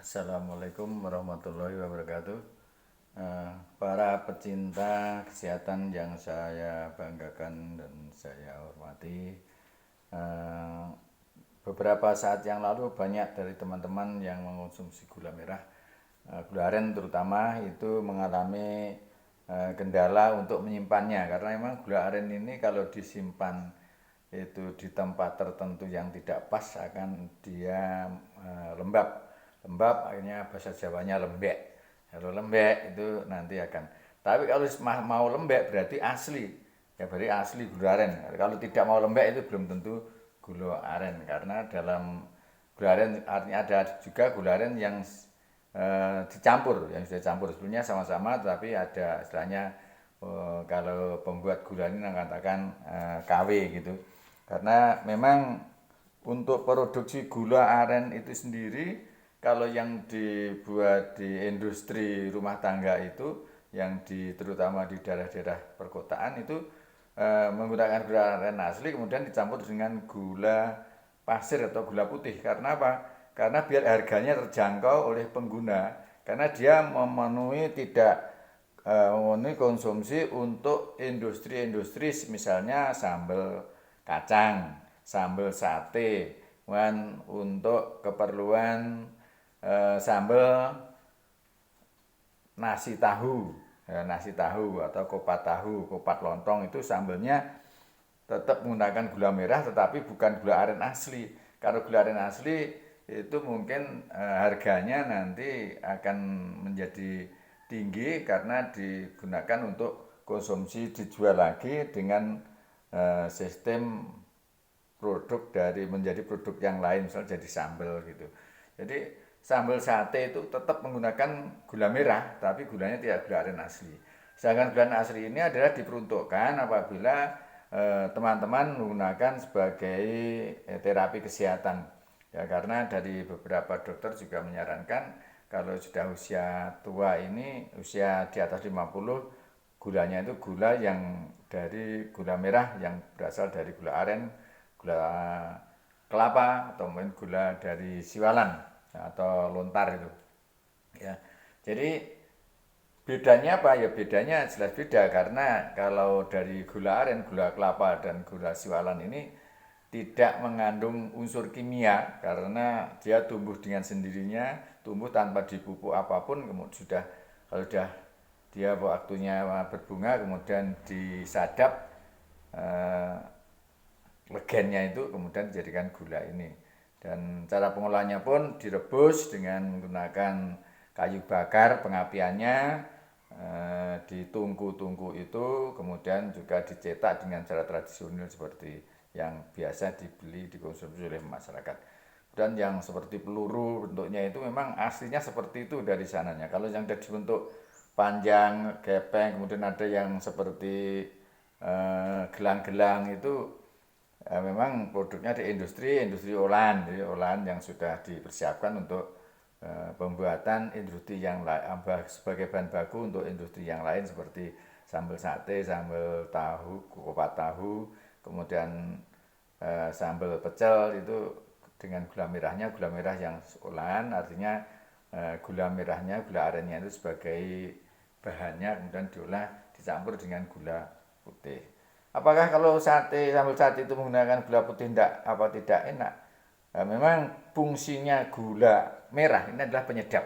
Assalamualaikum warahmatullahi wabarakatuh. Para pecinta kesehatan yang saya banggakan dan saya hormati, eh, beberapa saat yang lalu banyak dari teman-teman yang mengonsumsi gula merah, gula aren terutama itu mengalami kendala untuk menyimpannya karena memang gula aren ini kalau disimpan itu di tempat tertentu yang tidak pas akan dia lembab. Lembab akhirnya bahasa Jawanya lembek. Kalau lembek itu nanti akan, tapi kalau mau lembek berarti asli, ya berarti asli gula aren. Kalau tidak mau lembek itu belum tentu gula aren, karena dalam gula aren artinya ada juga gula aren yang dicampur, yang sudah campur sebelumnya sama-sama, tapi ada istilahnya, kalau pembuat gula ini mengatakan KW gitu. Karena memang untuk produksi gula aren itu sendiri, kalau yang dibuat di industri rumah tangga itu, yang terutama di daerah-daerah perkotaan itu menggunakan gula aren asli kemudian dicampur dengan gula pasir atau gula putih. Karena apa? Karena biar harganya terjangkau oleh pengguna. Karena dia memenuhi konsumsi untuk industri-industri, misalnya sambal kacang, sambal sate, dan untuk keperluan sambal nasi tahu, atau kopat lontong, itu sambelnya tetap menggunakan gula merah tetapi bukan gula aren asli. Kalau gula aren asli itu mungkin harganya nanti akan menjadi tinggi karena digunakan untuk konsumsi, dijual lagi dengan sistem produk dari menjadi produk yang lain, misalnya jadi sambal gitu. Jadi sambal sate itu tetap menggunakan gula merah, tapi gulanya tidak gula aren asli. Sedangkan gula aren asli ini adalah diperuntukkan apabila teman-teman menggunakan sebagai terapi kesehatan. Ya, karena dari beberapa dokter juga menyarankan kalau sudah usia tua ini, usia di atas 50, gulanya itu gula yang dari gula merah yang berasal dari gula aren, gula kelapa, atau mungkin gula dari siwalan atau lontar itu. Ya. Jadi bedanya apa? Ya bedanya jelas beda, karena kalau dari gula aren, gula kelapa dan gula siwalan ini tidak mengandung unsur kimia karena dia tumbuh dengan sendirinya, tumbuh tanpa dipupuk apapun, kemudian kalau sudah dia waktunya berbunga kemudian disadap eh, legennya itu kemudian dijadikan gula ini. Dan cara pengolahannya pun direbus dengan menggunakan kayu bakar, pengapiannya di tungku-tungku itu, kemudian juga dicetak dengan cara tradisional seperti yang biasa dibeli, dikonsumsi oleh masyarakat. Dan yang seperti peluru bentuknya itu memang aslinya seperti itu dari sananya. Kalau yang dari bentuk panjang, gepeng, kemudian ada yang seperti gelang-gelang itu memang produknya di industri olahan, jadi olahan yang sudah dipersiapkan untuk pembuatan industri yang lain, sebagai bahan baku untuk industri yang lain seperti sambal sate, sambal tahu, kupat tahu, kemudian sambal pecel itu dengan gula merah yang olahan, artinya gula merahnya, gula arennya itu sebagai bahannya kemudian diolah dicampur dengan gula putih. Apakah kalau sambal sate itu menggunakan gula putih tidak enak? Nah, memang fungsinya gula merah ini adalah penyedap.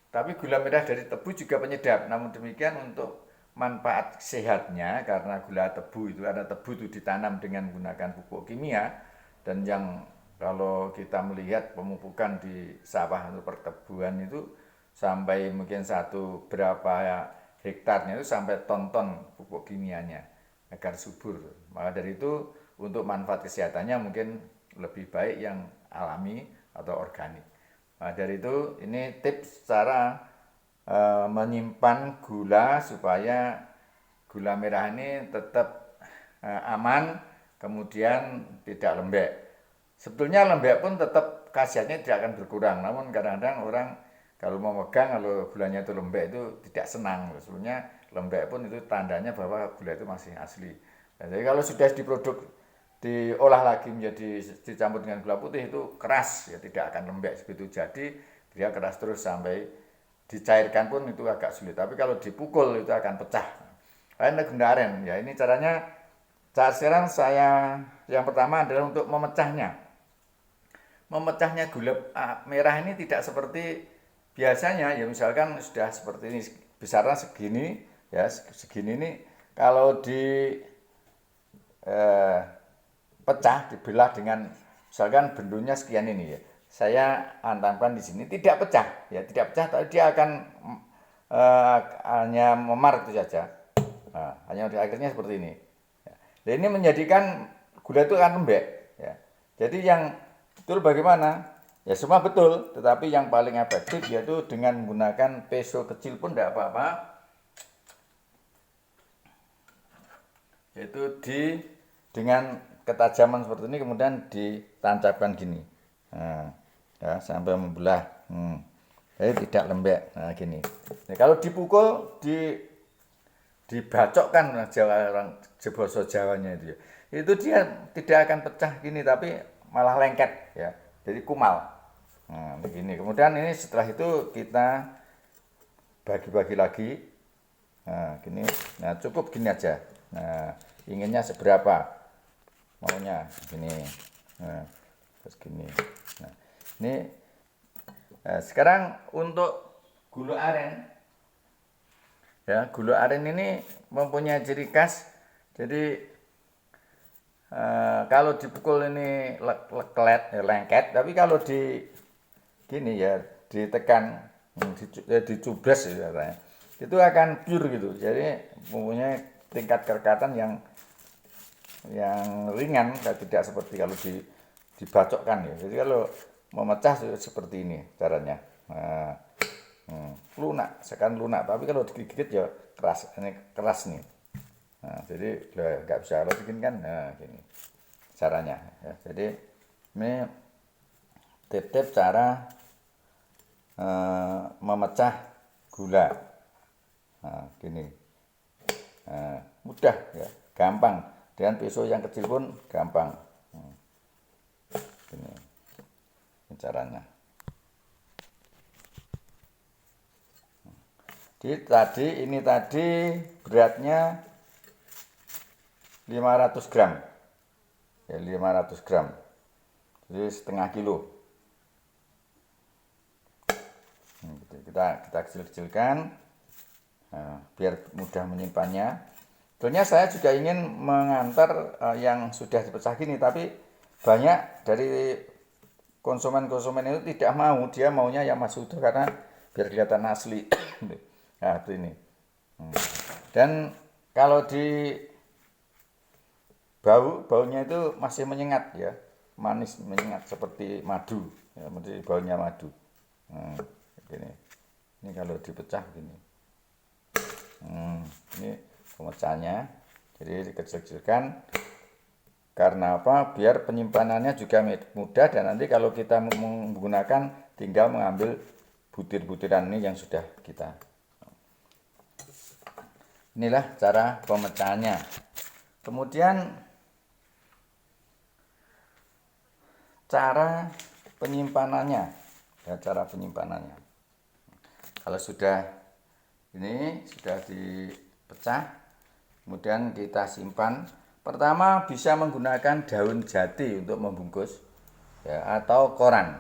Tapi gula merah dari tebu juga penyedap. Namun demikian untuk manfaat sehatnya, karena gula tebu itu, ada tebu itu ditanam dengan menggunakan pupuk kimia, dan yang kalau kita melihat pemupukan di sawah atau perkebunan itu sampai mungkin satu berapa hektarnya itu sampai ton-ton pupuk kimianya agar subur. Maka dari itu untuk manfaat kesehatannya mungkin lebih baik yang alami atau organik. Nah, dari itu ini tips cara menyimpan gula supaya gula merah ini tetap aman, kemudian tidak lembek. Sebetulnya lembek pun tetap khasiatnya tidak akan berkurang, namun kadang-kadang orang kalau mau megang, kalau gulanya itu lembek itu tidak senang. Sebetulnya lembek pun itu tandanya bahwa gula itu masih asli. Nah, jadi kalau sudah diolah lagi menjadi dicampur dengan gula putih itu keras, ya tidak akan lembek begitu jadi dia keras terus sampai dicairkan pun itu agak sulit. Tapi kalau dipukul itu akan pecah. Ini gula aren. Ya ini caranya. Sekarang saya yang pertama adalah untuk memecahnya. Memecahnya gula merah ini tidak seperti biasanya. Ya misalkan sudah seperti ini, besarnya segini, ya segini ini kalau di pecah dibelah dengan misalkan bentuknya sekian ini ya. Saya hantamkan di sini tidak pecah, ya tidak pecah, tapi dia akan hanya memar itu saja. Nah, hanya akhirnya seperti ini. Nah, ini menjadikan gula itu akan lembek. Ya. Jadi yang betul bagaimana? Ya semua betul, tetapi yang paling efektif yaitu dengan menggunakan peso kecil pun tidak apa-apa. Yaitu dengan ketajaman seperti ini kemudian ditancapkan gini. Nah, ya, sampai membelah. Jadi tidak lembek. Nah, gini. Nah, kalau dipukul dibacokkan orang bahasa Jawanya itu ya. Itu dia tidak akan pecah gini tapi malah lengket ya. Jadi kumal. Nah, begini. Kemudian ini setelah itu kita bagi-bagi lagi. Nah, gini. Nah, cukup gini aja. Nah, inginnya seberapa? Maunya gini. Nah, terus gini. Nah, ini sekarang untuk gula aren. Ya, gula aren ini mempunyai ciri khas. Jadi kalau dipukul ini lengket, tapi kalau gini ya ditekan, dicubres ya, itu akan pure gitu. Jadi mempunyai tingkat kerekatan yang ringan, tidak seperti kalau dibacokkan ya. Jadi kalau memecah seperti ini caranya. Nah, lunak, sekarang lunak. Tapi kalau digigit ya keras, ini keras nih. Nah, jadi nggak bisa kalau bikin kan, nah gini caranya. Ya. Jadi ini tips cara memecah gula. Nah, gini. Nah, mudah ya, gampang. Dengan pisau yang kecil pun gampang. Ini caranya. Jadi ini tadi beratnya 500 gram. Ya 500 gram. Jadi setengah kilo. Kita kecil-kecilkan. Nah, biar mudah menyimpannya. Sebenarnya saya juga ingin mengantar yang sudah dipecah gini, tapi banyak dari konsumen-konsumen itu tidak mau. Dia maunya yang masuk itu karena biar kelihatan asli. Nah, itu ini. Dan kalau baunya itu masih menyengat ya, manis menyengat seperti madu, ya, seperti baunya madu. Gini. Ini kalau dipecah gini. Ini pemecahannya. Jadi dikecil-kecilkan. Karena apa? Biar penyimpanannya juga mudah dan nanti kalau kita menggunakan tinggal mengambil butir-butiran ini yang sudah kita. Inilah cara pemecahannya. Kemudian cara penyimpanannya. Ya, cara penyimpanannya. Kalau sudah ini sudah dipecah, kemudian kita simpan. Pertama bisa menggunakan daun jati untuk membungkus, ya, atau koran.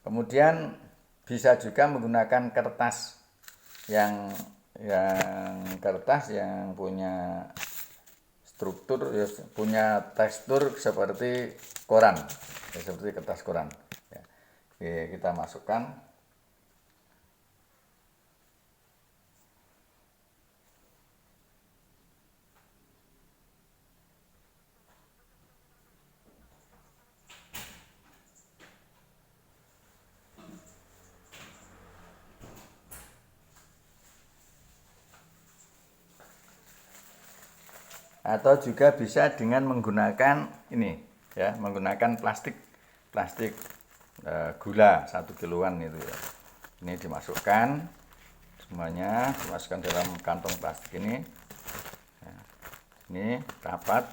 Kemudian bisa juga menggunakan kertas yang punya struktur, ya, punya tekstur seperti koran, ya, seperti kertas koran. Ya. Oke, kita masukkan. Atau juga bisa dengan menggunakan ini ya, menggunakan plastik gula 1 kiloan itu ya. Ini dimasukkan semuanya, dimasukkan dalam kantong plastik ini. Ya, ini rapat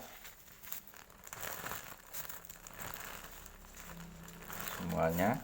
semuanya.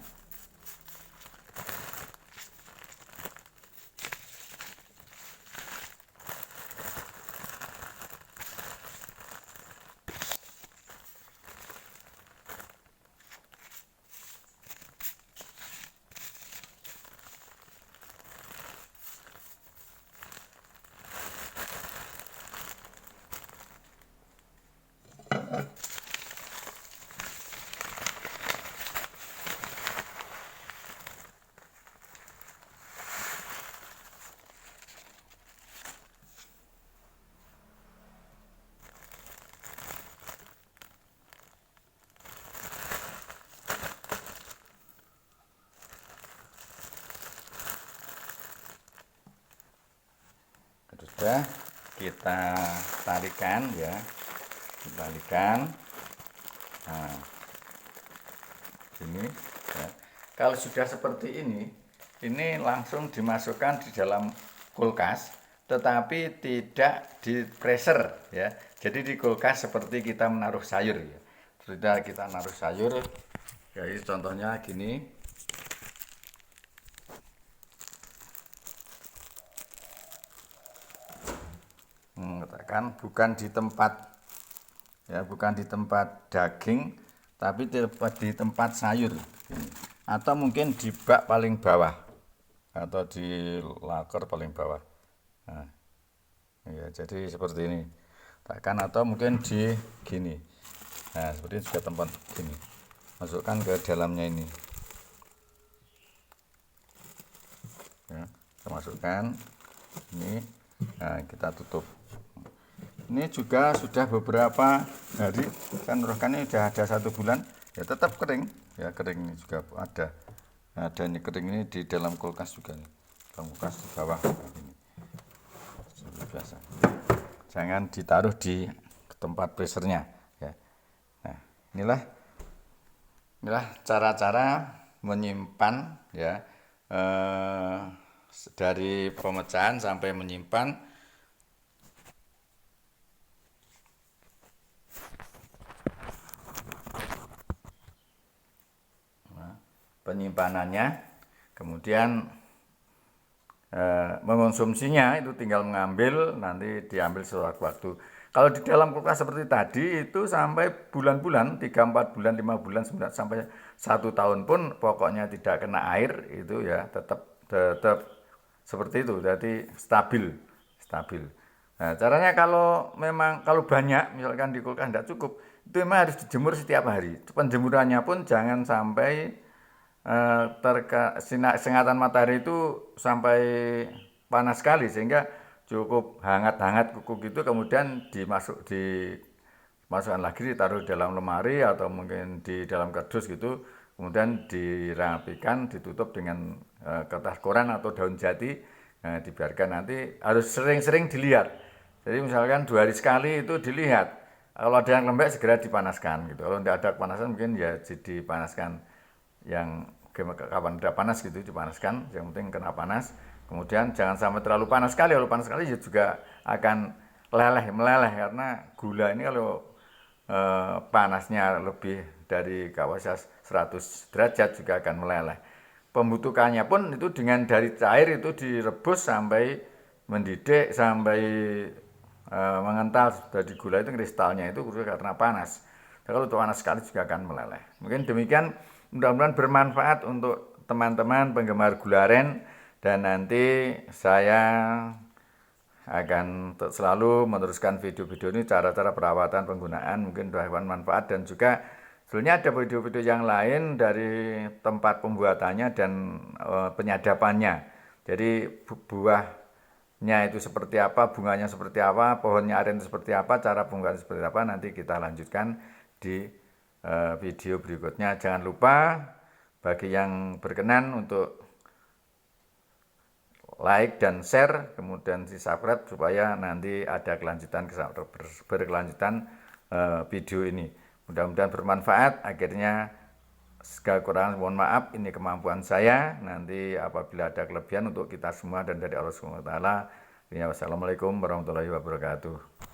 Sudah kita tarikan ya, dibalikan. Nah, ini ya. Kalau sudah seperti ini langsung dimasukkan di dalam kulkas, tetapi tidak di freezer ya. Jadi di kulkas seperti kita menaruh sayur ya. Sudah kita naruh sayur, jadi contohnya gini. Katakan bukan di tempat ya, bukan di tempat daging, tapi di tempat sayur ini. Atau mungkin di bak paling bawah atau di loker paling bawah. Nah, ya, jadi seperti ini. Tekan atau mungkin di gini. Nah, seperti ini juga tempat gini. Masukkan ke dalamnya ini. Ya, kita masukkan ini. Nah, kita tutup. Ini juga sudah beberapa hari, saya naruhkan ini sudah ada 1 bulan, ya tetap kering, ya kering ini juga ada. Nah, dan ini kering ini di dalam kulkas juga, dalam kulkas di bawah ini. Biasa. Jangan ditaruh di tempat freezernya, ya. Nah, inilah cara-cara menyimpan ya, dari pemecahan sampai menyimpan. Penyimpanannya, kemudian mengonsumsinya itu tinggal mengambil, nanti diambil sewaktu-waktu. Kalau di dalam kulkas seperti tadi itu sampai bulan-bulan, 3-4 bulan, 5 bulan, sampai 1 tahun pun pokoknya tidak kena air itu ya, tetap seperti itu, jadi stabil. Nah, caranya kalau banyak, misalkan di kulkas tidak cukup, itu memang harus dijemur setiap hari. Penjemurannya pun jangan sampai sengatan matahari itu sampai panas sekali, sehingga cukup hangat-hangat kuku gitu, kemudian dimasukkan lagi, ditaruh di dalam lemari atau mungkin di dalam kardus gitu, kemudian dirapikan, ditutup dengan kertas koran atau daun jati. Nah, dibiarkan, nanti harus sering-sering dilihat. Jadi misalkan 2 hari sekali itu dilihat. Kalau ada yang lembek segera dipanaskan gitu. Kalau tidak ada panasan mungkin ya dipanaskan yang kapan udah panas gitu, dipanaskan, yang penting kena panas. Kemudian jangan sampai terlalu panas sekali, kalau panas sekali ya juga akan meleleh, karena gula ini kalau panasnya lebih dari kapasitas 100 derajat juga akan meleleh. Pembutuhannya pun itu dengan dari cair itu direbus sampai mendidih, sampai mengental dari gula itu, kristalnya itu karena panas. Kalau panas sekali juga akan meleleh. Mungkin demikian. Mudah-mudahan bermanfaat untuk teman-teman penggemar gula aren, dan nanti saya akan selalu meneruskan video-video ini, cara-cara perawatan penggunaan, mungkin manfaat, dan juga sebenarnya ada video-video yang lain dari tempat pembuatannya dan penyadapannya. Jadi buahnya itu seperti apa, bunganya seperti apa, pohonnya aren seperti apa, cara pembuatan seperti apa, nanti kita lanjutkan di video berikutnya. Jangan lupa bagi yang berkenan untuk like dan share, kemudian di subscribe supaya nanti ada berkelanjutan video ini. Mudah-mudahan bermanfaat. Akhirnya segala kekurangan mohon maaf, ini kemampuan saya. Nanti apabila ada kelebihan untuk kita semua dan dari Allah SWT. Wassalamualaikum warahmatullahi wabarakatuh.